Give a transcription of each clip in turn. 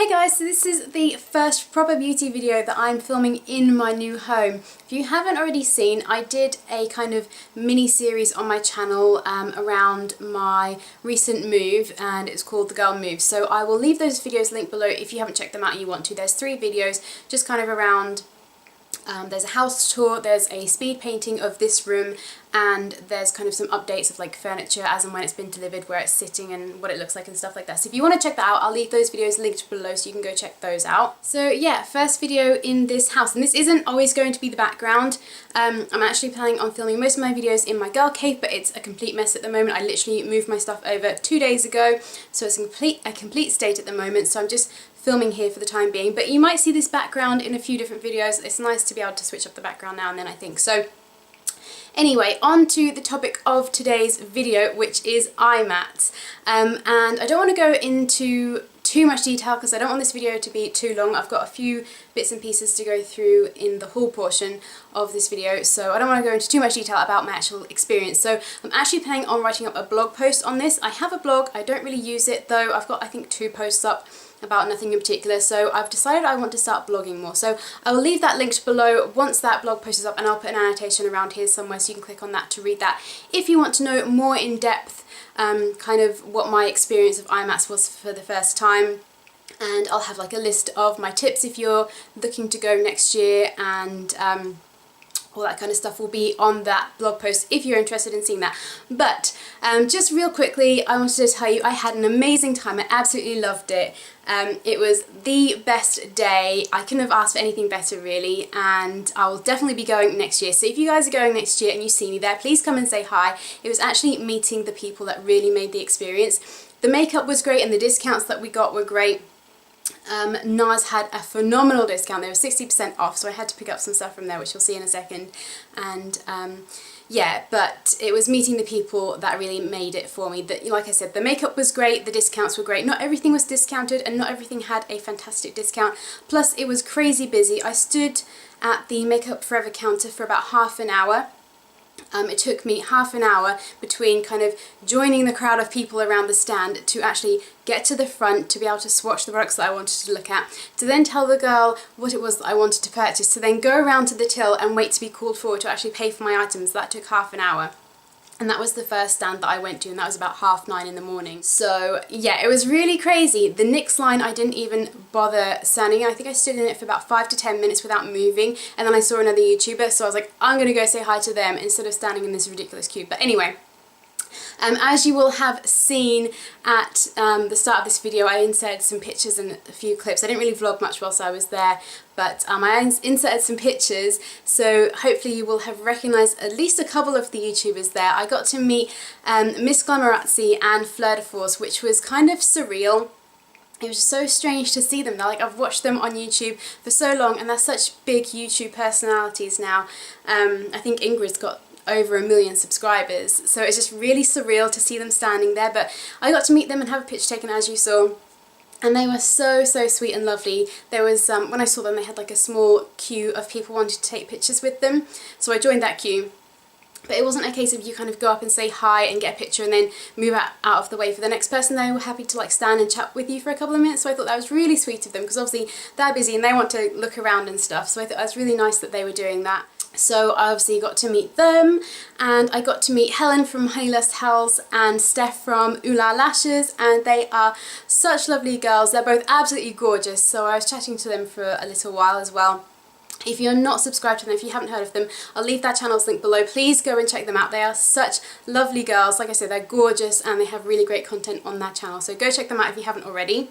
Hey guys, so this is the first proper beauty video that I'm filming in my new home. If you haven't already seen, I did a kind of mini series on my channel around my recent move, and it's called The Girl Moves. So I will leave those videos linked below if you haven't checked them out and you want to. There's 3 videos just kind of around there's a house tour, there's a speed painting of this room, and there's kind of some updates of like furniture as and when it's been delivered, where it's sitting and what it looks like and stuff like that. So if you want to check that out, I'll leave those videos linked below so you can go check those out. So yeah, first video in this house, and this isn't always going to be the background. I'm actually planning on filming most of my videos in my girl cave, but it's a complete mess at the moment. I literally moved my stuff over 2 days ago, so it's a complete state at the moment, so I'm just filming here for the time being. But you might see this background in a few different videos. It's nice to be able to switch up the background now and then, I think. So anyway, on to the topic of today's video, which is IMATS. And I don't want to go into too much detail because I don't want this video to be too long. I've got a few bits and pieces to go through in the haul portion of this video, so I don't want to go into too much detail about my actual experience. So I'm actually planning on writing up a blog post on this. I have a blog, I don't really use it though. I've got I think 2 posts up about nothing in particular, so I've decided I want to start blogging more. So I will leave that linked below once that blog post is up, and I'll put an annotation around here somewhere so you can click on that to read that if you want to know more in depth kind of what my experience of IMATS was for the first time. And I'll have like a list of my tips if you're looking to go next year, and all that kind of stuff will be on that blog post if you're interested in seeing that. But just real quickly, I wanted to tell you I had an amazing time. I absolutely loved it. It was the best day. I couldn't have asked for anything better really, and I will definitely be going next year. So if you guys are going next year and you see me there, please come and say hi. It was actually meeting the people that really made the experience. The makeup was great and the discounts that we got were great. Nars had a phenomenal discount. They were 60% off, so I had to pick up some stuff from there, which you'll see in a second. And yeah, but it was meeting the people that really made it for me. That, like I said, the makeup was great, the discounts were great. Not everything was discounted and not everything had a fantastic discount. Plus it was crazy busy. I stood at the Makeup Forever counter for about half an hour. It took me half an hour between kind of joining the crowd of people around the stand to actually get to the front to be able to swatch the products that I wanted to look at, to then tell the girl what it was that I wanted to purchase, to then go around to the till and wait to be called forward to actually pay for my items. That took half an hour. And that was the first stand that I went to, and that was about 9:30 in the morning. So yeah, it was really crazy. The NYX line I didn't even bother standing in. I think I stood in it for about 5 to 10 minutes without moving, and then I saw another YouTuber, so I was like, I'm gonna go say hi to them instead of standing in this ridiculous queue. But anyway, as you will have seen at the start of this video, I inserted some pictures and a few clips. I didn't really vlog much whilst I was there, but I inserted some pictures, so hopefully you will have recognised at least a couple of the YouTubers there. I got to meet Miss Glamorazzi and Fleur de Force, which was kind of surreal. It was so strange to see them. They're like, I've watched them on YouTube for so long, and they're such big YouTube personalities now. I think Ingrid's got over 1 million subscribers, so it's just really surreal to see them standing there. But I got to meet them and have a picture taken, as you saw, and they were so sweet and lovely. There was when I saw them, they had like a small queue of people wanting to take pictures with them, so I joined that queue. But it wasn't a case of you kind of go up and say hi and get a picture and then move out of the way for the next person. They were happy to like stand and chat with you for a couple of minutes, so I thought that was really sweet of them, because obviously they're busy and they want to look around and stuff, so I thought that was really nice that they were doing that. So I obviously got to meet them, and I got to meet Helen from Honeyless House and Steph from Eldora Lashes, and they are such lovely girls. They're both absolutely gorgeous, so I was chatting to them for a little while as well. If you're not subscribed to them, if you haven't heard of them, I'll leave their channels linked below. Please go and check them out. They are such lovely girls. Like I said, they're gorgeous and they have really great content on their channel, so go check them out if you haven't already.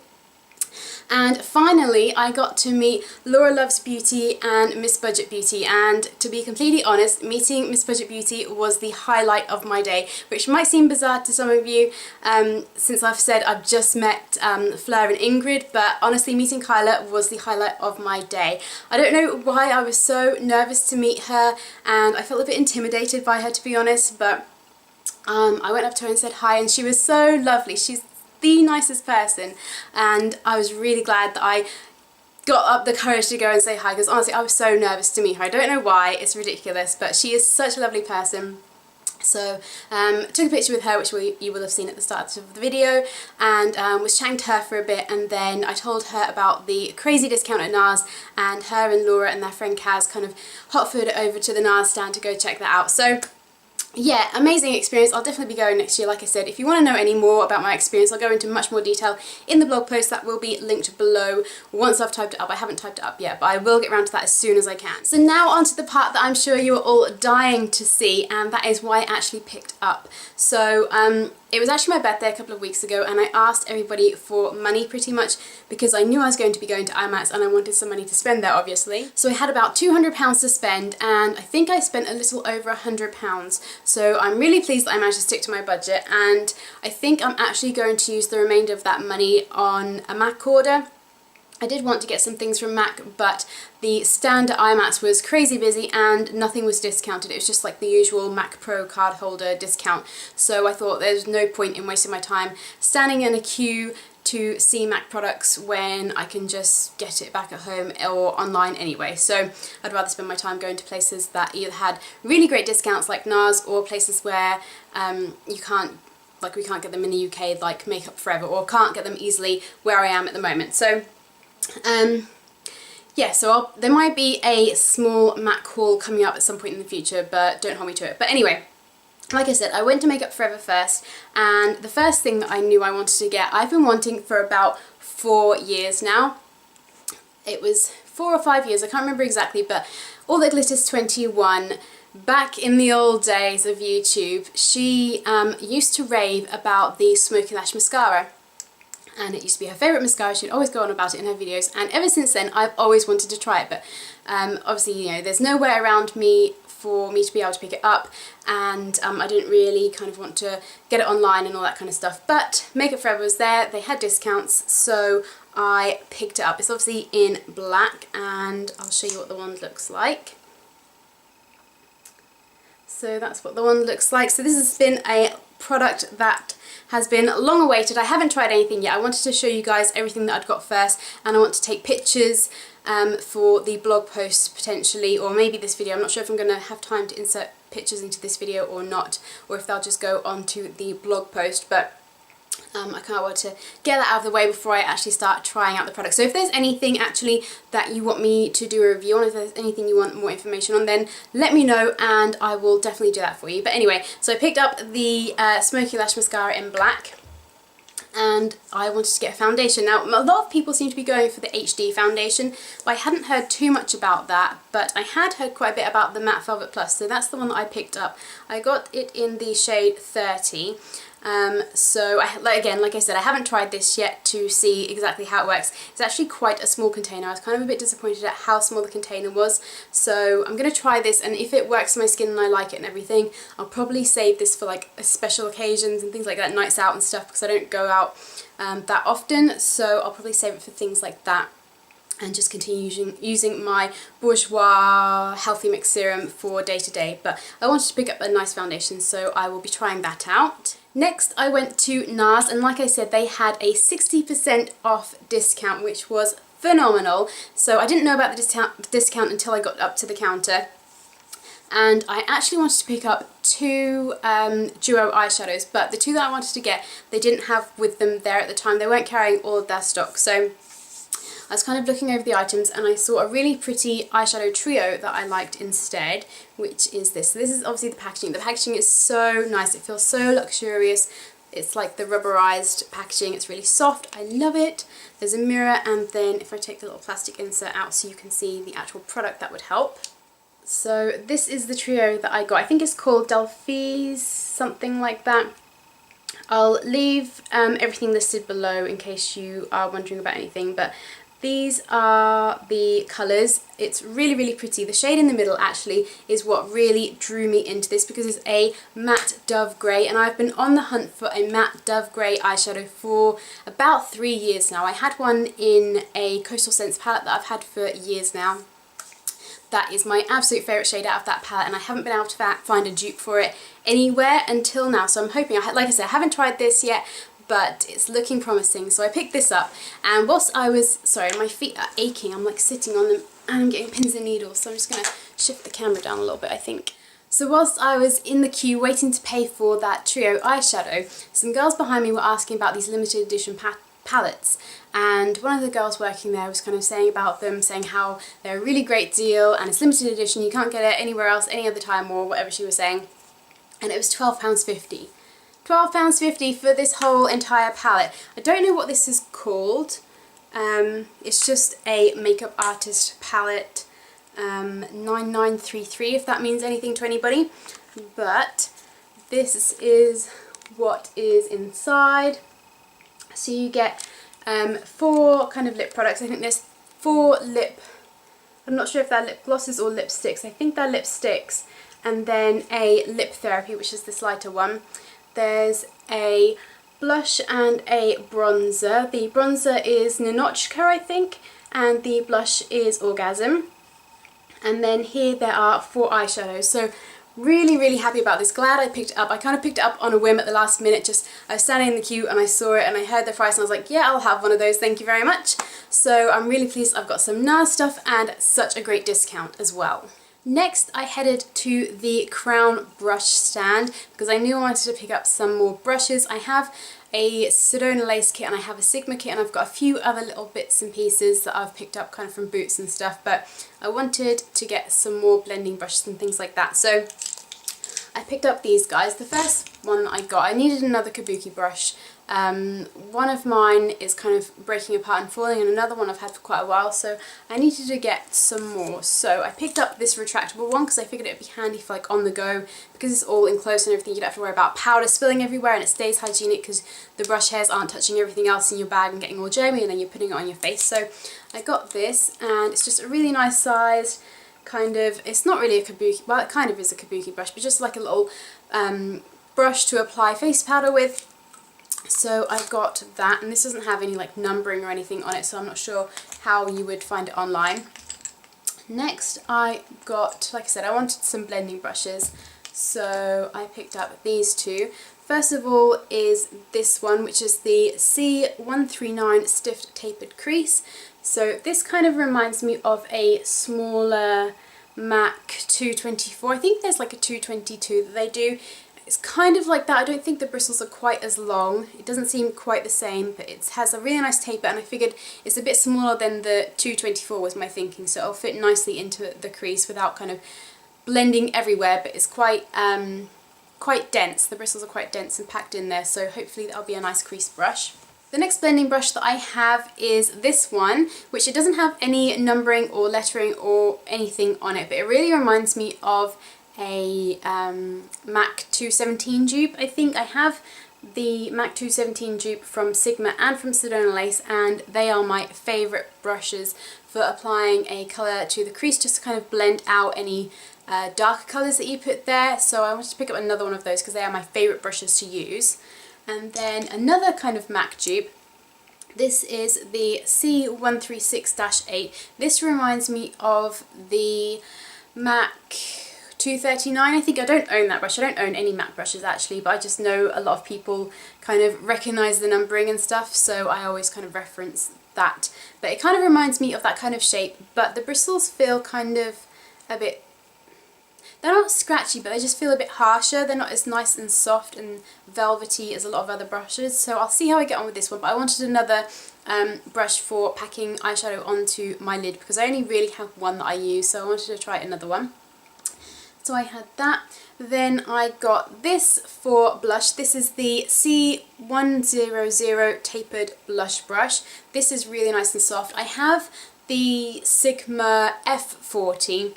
And finally, I got to meet Laura Loves Beauty and Miss Budget Beauty, and to be completely honest, meeting Miss Budget Beauty was the highlight of my day, which might seem bizarre to some of you since I've said I've just met Fleur and Ingrid, but honestly meeting Kyla was the highlight of my day. I don't know why I was so nervous to meet her, and I felt a bit intimidated by her, to be honest, but I went up to her and said hi, and she was so lovely. She's the nicest person, and I was really glad that I got up the courage to go and say hi, because honestly I was so nervous to meet her. I don't know why, it's ridiculous, but she is such a lovely person. So took a picture with her, which you will have seen at the start of the video, and was chatting to her for a bit, and then I told her about the crazy discount at Nars, and her and Laura and their friend Kaz kind of hot-footed it over to the Nars stand to go check that out. So yeah, amazing experience. I'll definitely be going next year. Like I said, if you want to know any more about my experience, I'll go into much more detail in the blog post that will be linked below once I've typed it up. I haven't typed it up yet, but I will get around to that as soon as I can. So now onto the part that I'm sure you're all dying to see, and that is why I actually picked up. So it was actually my birthday a couple of weeks ago, and I asked everybody for money pretty much because I knew I was going to be going to IMATS and I wanted some money to spend there, obviously. So I had about £200 to spend, and I think I spent a little over £100. So I'm really pleased that I managed to stick to my budget, and I think I'm actually going to use the remainder of that money on a MAC order. I did want to get some things from MAC, but the stand at IMATS was crazy busy and nothing was discounted. It was just like the usual MAC Pro card holder discount. So I thought there's no point in wasting my time standing in a queue to see MAC products when I can just get it back at home or online anyway. So I'd rather spend my time going to places that either had really great discounts like Nars, or places where we can't get them in the UK, like Makeup Forever, or can't get them easily where I am at the moment. So yeah, so there might be a small MAC haul coming up at some point in the future, but don't hold me to it. But anyway, like I said, I went to Makeup Forever first, and the first thing that I knew I wanted to get, I've been wanting for about 4 years now. It was 4 or 5 years, I can't remember exactly, but All That Glitters 21, back in the old days of YouTube, she used to rave about the Smoky Lash Mascara. And it used to be her favourite mascara. She'd always go on about it in her videos, and ever since then I've always wanted to try it, but obviously, you know, there's nowhere around me for me to be able to pick it up, and I didn't really kind of want to get it online and all that kind of stuff. But Makeup Forever was there, they had discounts, so I picked it up. It's obviously in black, and I'll show you what the wand looks like. So that's what the wand looks like. So this has been a product that has been long awaited. I haven't tried anything yet. I wanted to show you guys everything that I'd got first, and I want to take pictures for the blog post potentially, or maybe this video. I'm not sure if I'm going to have time to insert pictures into this video or not, or if they'll just go onto the blog post, but I can't wait to get that out of the way before I actually start trying out the product. So if there's anything actually that you want me to do a review on, if there's anything you want more information on, then let me know and I will definitely do that for you. But anyway, so I picked up the Smoky Lash Mascara in black, and I wanted to get a foundation. Now, a lot of people seem to be going for the HD foundation, but I hadn't heard too much about that, but I had heard quite a bit about the Matte Velvet Plus, so that's the one that I picked up. I got it in the shade 30. So again, like I said, I haven't tried this yet to see exactly how it works. It's actually quite a small container. I was kind of a bit disappointed at how small the container was, so I'm going to try this, and if it works for my skin and I like it and everything, I'll probably save this for like special occasions and things like that, nights out and stuff, because I don't go out that often, so I'll probably save it for things like that and just continue using my Bourjois Healthy Mix Serum for day to day. But I wanted to pick up a nice foundation, so I will be trying that out. Next, I went to Nars, and like I said, they had a 60% off discount, which was phenomenal. So I didn't know about the discount until I got up to the counter, and I actually wanted to pick up 2 duo eyeshadows, but the 2 that I wanted to get, they didn't have with them there at the time. They weren't carrying all of their stock, so I was kind of looking over the items and I saw a really pretty eyeshadow trio that I liked instead, which is this. So this is obviously the packaging. The packaging is so nice. It feels so luxurious. It's like the rubberized packaging. It's really soft. I love it. There's a mirror, and then if I take the little plastic insert out so you can see the actual product, that would help. So this is the trio that I got. I think it's called Delphes, something like that. I'll leave everything listed below in case you are wondering about anything, but these are the colours. It's really, really pretty. The shade in the middle actually is what really drew me into this, because it's a matte dove grey, and I've been on the hunt for a matte dove grey eyeshadow for about 3 years now. I had one in a Coastal Scents palette that I've had for years now. That is my absolute favourite shade out of that palette, and I haven't been able to find a dupe for it anywhere until now, so I'm hoping, like I said, I haven't tried this yet, but it's looking promising. So I picked this up, and whilst I was, sorry, my feet are aching, I'm like sitting on them and I'm getting pins and needles, so I'm just going to shift the camera down a little bit, I think. So whilst I was in the queue waiting to pay for that trio eyeshadow, some girls behind me were asking about these limited edition palettes, and one of the girls working there was kind of saying about them, saying how they're a really great deal and it's limited edition, you can't get it anywhere else any other time, or whatever she was saying, and it was £12.50. £12.50 for this whole entire palette. I don't know what this is called. It's just a makeup artist palette. 9933 if that means anything to anybody, but this is what is inside. So you get 4 kind of lip products. I think there's 4 lip, I'm not sure if they're lip glosses or lipsticks, I think they're lipsticks, and then a lip therapy, which is this lighter one. There's a blush and a bronzer. The bronzer is Ninochka, I think, and the blush is Orgasm. And then here there are 4 eyeshadows. So really happy about this. Glad I picked it up. I kind of picked it up on a whim at the last minute. Just I was standing in the queue and I saw it and I heard the price and I was like, yeah, I'll have one of those, thank you very much. So I'm really pleased I've got some Nars stuff and such a great discount as well. Next I headed to the Crown brush stand because I knew I wanted to pick up some more brushes. I have a Sedona lace kit and I have a Sigma kit, and I've got a few other little bits and pieces that I've picked up kind of from Boots and stuff, but I wanted to get some more blending brushes and things like that. So I picked up these guys. The first one I got, I needed another Kabuki brush. One of mine is kind of breaking apart and falling, and another one I've had for quite a while, so I needed to get some more. So I picked up this retractable one because I figured it would be handy for like on the go, because it's all enclosed and everything. You don't have to worry about powder spilling everywhere, and it stays hygienic because the brush hairs aren't touching everything else in your bag and getting all germy, and then you're putting it on your face. So I got this, and it's just a really nice size. Kind of, it's not really a Kabuki, well it kind of is a Kabuki brush, but just like a little brush to apply face powder with. So I got that, and this doesn't have any like numbering or anything on it, so I'm not sure how you would find it online. Next I got, like I said, I wanted some blending brushes, so I picked up these 2. First of all is this one, which is the C139 Stiff Tapered Crease. So this kind of reminds me of a smaller MAC 224. I think there's like a 222 that they do. It's kind of like that. I don't think the bristles are quite as long. It doesn't seem quite the same, but it has a really nice taper, and I figured it's a bit smaller than the 224 was my thinking, so it'll fit nicely into the crease without kind of blending everywhere, but it's quite dense. The bristles are quite dense and packed in there, so hopefully that'll be a nice crease brush. The next blending brush that I have is this one, which it doesn't have any numbering or lettering or anything on it, but it really reminds me of a MAC 217 dupe. I think I have the MAC 217 dupe from Sigma and from Sedona Lace, and they are my favourite brushes for applying a colour to the crease, just to kind of blend out any darker colours that you put there. So I wanted to pick up another one of those because they are my favourite brushes to use. And then another kind of MAC dupe. This is the C136-8. This reminds me of the MAC 239, I think. I don't own that brush. I don't own any MAC brushes actually, but I just know a lot of people kind of recognise the numbering and stuff, so I always kind of reference that. But it kind of reminds me of that kind of shape, but the bristles feel kind of a bit, they're not scratchy, but they just feel a bit harsher. They're not as nice and soft and velvety as a lot of other brushes, so I'll see how I get on with this one. But I wanted another brush for packing eyeshadow onto my lid because I only really have one that I use, so I wanted to try another one. So I had that. Then I got this for blush. This is the C100 Tapered Blush Brush. This is really nice and soft. I have the Sigma F40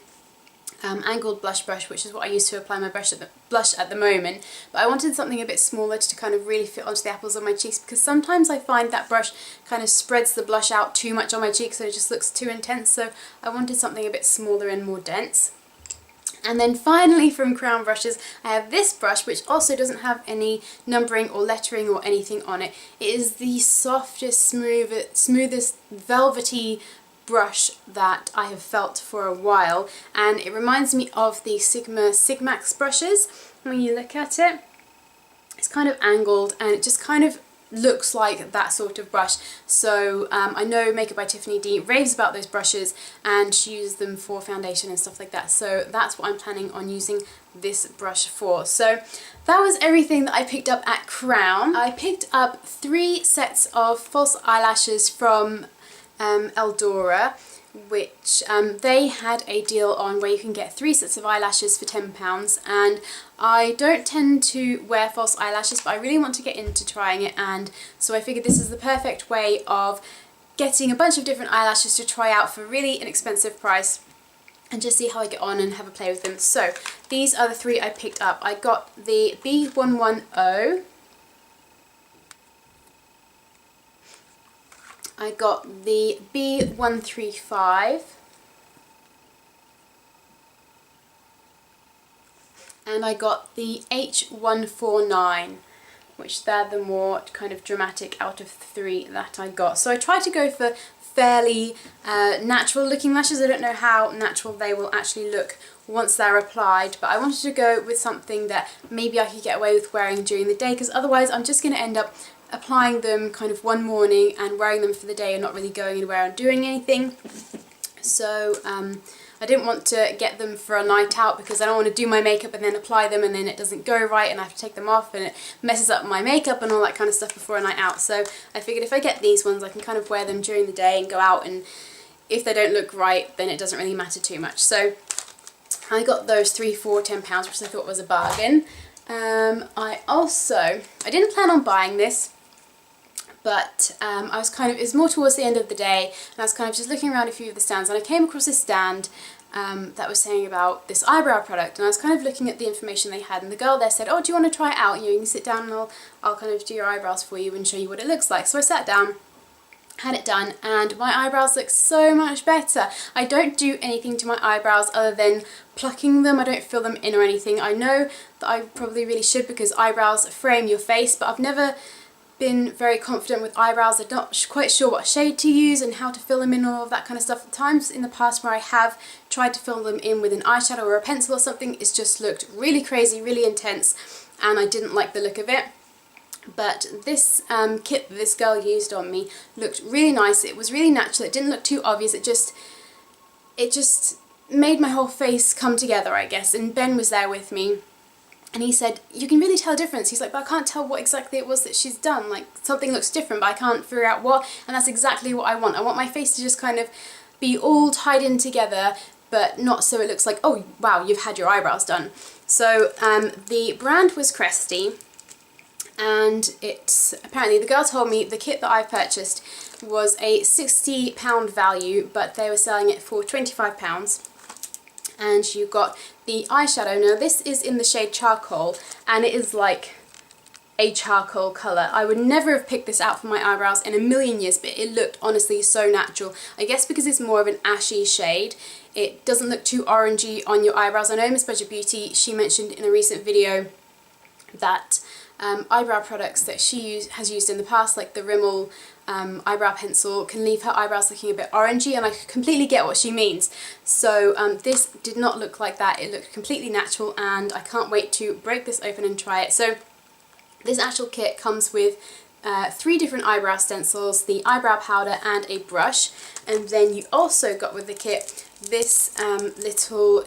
angled blush brush, which is what I use to apply my blush at the moment, but I wanted something a bit smaller to kind of really fit onto the apples of my cheeks, because sometimes I find that brush kind of spreads the blush out too much on my cheeks, so it just looks too intense, so I wanted something a bit smaller and more dense. And then finally from Crown brushes, I have this brush, which also doesn't have any numbering or lettering or anything on it. It is the softest, smoothest, velvety brush that I have felt for a while, and it reminds me of the Sigmax brushes. When you look at it, it's kind of angled, and it just kind of looks like that sort of brush. So I know Makeup by Tiffany D raves about those brushes, and she uses them for foundation and stuff like that, so that's what I'm planning on using this brush for. So that was everything that I picked up at Crown. I picked up 3 sets of false eyelashes from Eldora, which they had a deal on where you can get 3 sets of eyelashes for £10, and I don't tend to wear false eyelashes, but I really want to get into trying it, and so I figured this is the perfect way of getting a bunch of different eyelashes to try out for a really inexpensive price and just see how I get on and have a play with them. So these are the 3 I picked up. I got the B110, I got the B135, and I got the H149, which they're the more kind of dramatic out of the 3 that I got. So I tried to go for fairly natural looking lashes. I don't know how natural they will actually look once they're applied, but I wanted to go with something that maybe I could get away with wearing during the day, because otherwise I'm just going to end up applying them kind of one morning and wearing them for the day and not really going anywhere and doing anything. So I didn't want to get them for a night out, because I don't want to do my makeup and then apply them and then it doesn't go right and I have to take them off and it messes up my makeup and all that kind of stuff before a night out. So I figured if I get these ones, I can kind of wear them during the day and go out, and if they don't look right then it doesn't really matter too much. So I got those 3 for £10, which I thought was a bargain. I didn't plan on buying this, but I was kind of, it's more towards the end of the day, and I was kind of just looking around a few of the stands, and I came across this stand that was saying about this eyebrow product, and I was kind of looking at the information they had, and the girl there said, oh, do you want to try it out? You can sit down and I'll kind of do your eyebrows for you and show you what it looks like. So I sat down, had it done, and my eyebrows look so much better. I don't do anything to my eyebrows other than plucking them. I don't fill them in or anything. I know that I probably really should, because eyebrows frame your face, but I've never been very confident with eyebrows. I'm not quite sure what shade to use and how to fill them in, all of that kind of stuff. Times in the past where I have tried to fill them in with an eyeshadow or a pencil or something, it's just looked really crazy, really intense, and I didn't like the look of it. But this kit that this girl used on me looked really nice. It was really natural. It didn't look too obvious. It just made my whole face come together, I guess. And Ben was there with me, and he said, you can really tell a difference. He's like, but I can't tell what exactly it was that she's done. Like, something looks different, but I can't figure out what. And that's exactly what I want. I want my face to just kind of be all tied in together, but not so it looks like, oh wow, you've had your eyebrows done. So the brand was Cresty, and it's apparently, the girl told me the kit that I purchased was a £60 value, but they were selling it for £25. And you got the eyeshadow. Now this is in the shade Charcoal, and it is like a charcoal colour. I would never have picked this out for my eyebrows in a million years, but it looked honestly so natural. I guess because it's more of an ashy shade, it doesn't look too orangey on your eyebrows. I know Miss Budget Beauty, she mentioned in a recent video that eyebrow products that she has used in the past, like the Rimmel eyebrow pencil, can leave her eyebrows looking a bit orangey, and I completely get what she means. So this did not look like that. It looked completely natural, and I can't wait to break this open and try it. So this actual kit comes with 3 different eyebrow stencils, the eyebrow powder and a brush, and then you also got with the kit this little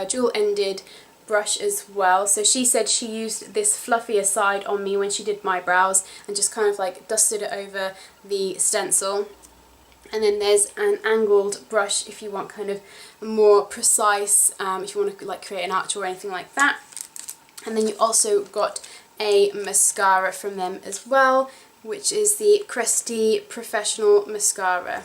dual-ended brush as well. So she said she used this fluffier side on me when she did my brows and just kind of like dusted it over the stencil. And then there's an angled brush if you want kind of more precise, if you want to like create an arch or anything like that. And then you also got a mascara from them as well, which is the Cresty Professional Mascara.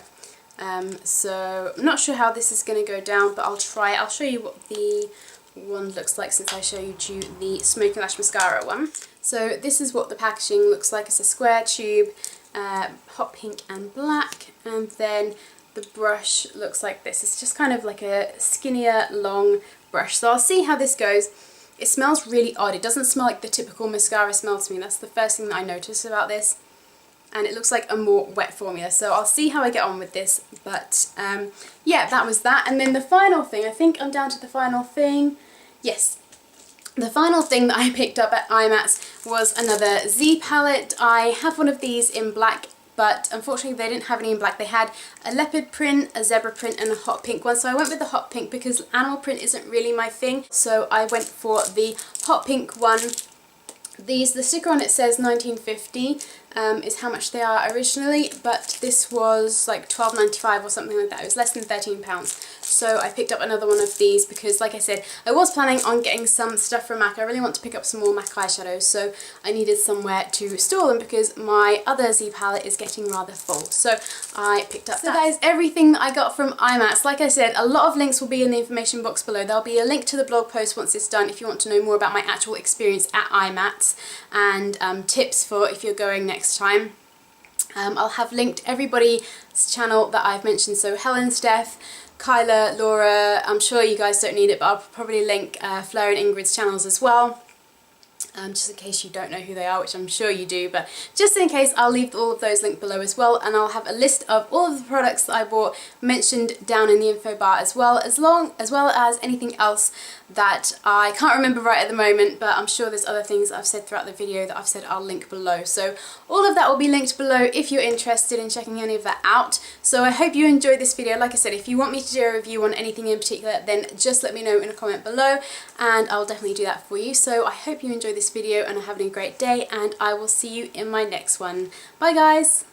So I'm not sure how this is going to go down, but I'll try it. I'll show you what the one looks like since I showed you the Smoky Lash Mascara one. So this is what the packaging looks like. It's a square tube, hot pink and black, and then the brush looks like this. It's just kind of like a skinnier long brush. So I'll see how this goes. It smells really odd. It doesn't smell like the typical mascara smell to me. That's the first thing that I noticed about this. And it looks like a more wet formula, so I'll see how I get on with this. But yeah, that was that. And then the final thing, I think I'm down to the final thing. Yes, The final thing that I picked up at IMATS was another Z palette. I have one of these in black, but unfortunately they didn't have any in black. They had a leopard print, a zebra print and a hot pink one, so I went with the hot pink because animal print isn't really my thing, so I went for the hot pink one. The sticker on it says 1950 is how much they are originally, but this was like $12.95 or something like that. It was less than £13. So I picked up another one of these because, like I said, I was planning on getting some stuff from MAC. I really want to pick up some more MAC eyeshadows, so I needed somewhere to store them because my other Z palette is getting rather full. So I picked up that. So that is everything that I got from IMATS. Like I said, a lot of links will be in the information box below. There'll be a link to the blog post once it's done if you want to know more about my actual experience at IMATS and tips for if you're going next time. I'll have linked everybody's channel that I've mentioned, so Helen, Steph, Kyla, Laura. I'm sure you guys don't need it, but I'll probably link Fleur and Ingrid's channels as well. Just in case you don't know who they are, which I'm sure you do, but just in case, I'll leave all of those linked below as well, and I'll have a list of all of the products that I bought mentioned down in the info bar as well as anything else that I can't remember right at the moment, but I'm sure there's other things that I've said throughout the video that I've said I'll link below. So all of that will be linked below if you're interested in checking any of that out. So I hope you enjoyed this video. Like I said, if you want me to do a review on anything in particular, then just let me know in a comment below and I'll definitely do that for you. So I hope you enjoyed this video and are having a great day, and I will see you in my next one. Bye guys!